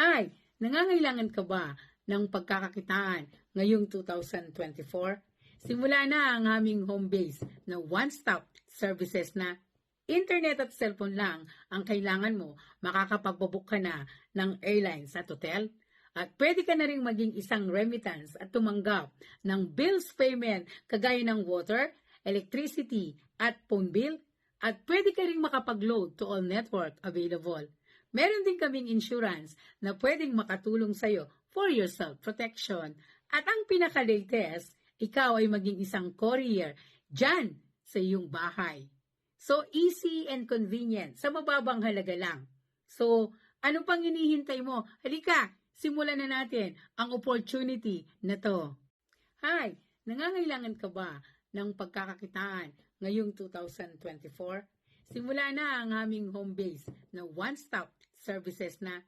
Hi! Nangangailangan ka ba ng pagkakakitaan ngayong 2024? Simula na ang aming home base na one-stop services na internet at cellphone lang ang kailangan mo, makakapagbook ka na ng airlines at hotel. At pwede ka na rin maging isang remittance at tumanggap ng bills payment kagaya ng water, electricity at phone bill. At pwede ka rin makapag-load to all network available. Meron din kaming insurance na pwedeng makatulong sa'yo for your self-protection. At ang pinaka-latest, ikaw ay maging isang courier dyan sa iyong bahay. So, easy and convenient sa mababang halaga lang. So, ano pang hinihintay mo? Halika, simulan na natin ang opportunity na to. Hi! Nangangailangan ka ba ng pagkakakitaan ngayong 2024? Simula na ang aming home base na one-stop services na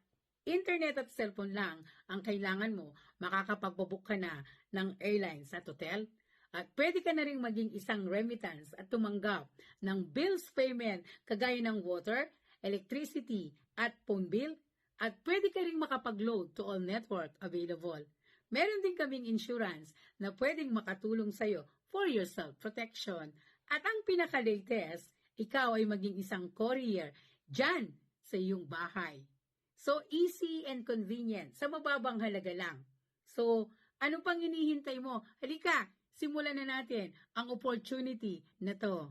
internet at cellphone lang ang kailangan mo, makakapagbook ka na ng airlines at hotel. At pwede ka na rin maging isang remittance at tumanggap ng bills payment kagaya ng water, electricity at phone bill. At pwede ka rin makapag-load to all network available. Meron din kaming insurance na pwedeng makatulong sa'yo for your self-protection. At ang pinaka-latest, ikaw ay maging isang courier dyan sa iyong bahay. So, easy and convenient sa mababang halaga lang. So, ano pang hinihintay mo? Halika, simulan na natin ang opportunity na to.